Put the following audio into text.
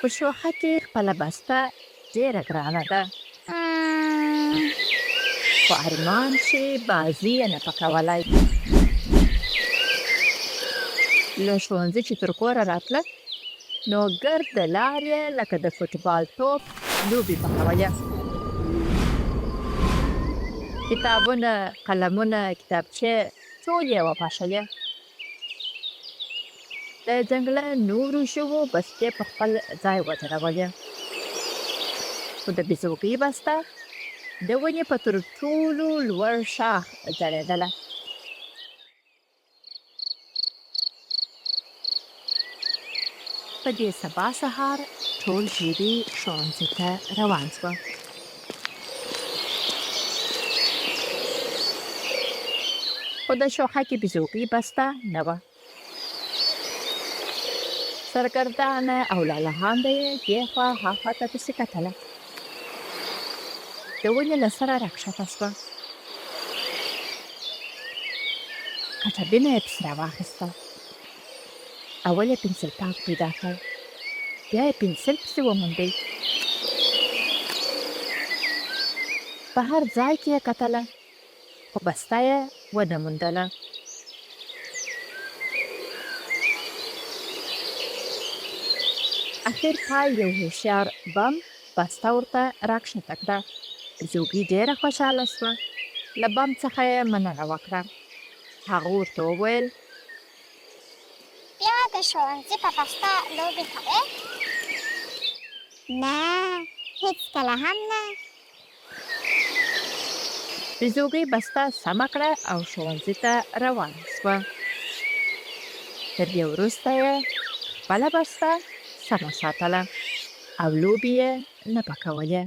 په شوخه کې خپله بسته ډېره ګرانه ده. خو ارمان چې بازي یې نه پکولی. له ښوونځي چې تر کوره راتله، نو ګرد د لار یې لکه د فوټبال توپ لوبې پکولې. کتابونه، قلمونه، کتابچې ټول یې وپاشلې. د ځنګله نورو ژوو بستې په خپل ځای ودرولې. خو د بیزوګۍ بسته د ونې په تر ټولو لوړ شاخ ځړېدله. په دې سبا سهار ټول ژوي ښوونځي ته روان شوه. خو د شوخکې بیزوګۍ بسته نه وه. سرګردانه او لالهانده یې دې خوا ها خوا ته پسې کتله. د ونې له سره راکښته شوه. کټبینه یې پسې راواخیسته. اول یې پنسل پاک پیدا کړ. بیا یې پنسل پسې وموندی. په هر ځای کې یې کتله، خو بسته یې ونه موندله. اخر پای یو هوښیار بم بسته ورته راکښته کړه. بیزوګۍ ډېره خوشحاله شوه. له بم څخه یې مننه وکړه. هغه ورته وویل: بیا د ښوونځي په بسته لوبې کوې؟ نه، هېڅکله هم نه. بیزوګۍ بسته سمه کړه او ښوونځي ته روانه شوه. تر دې وروسته یې خپله بسته سمه ساتله او لوبې یې نه پکولې.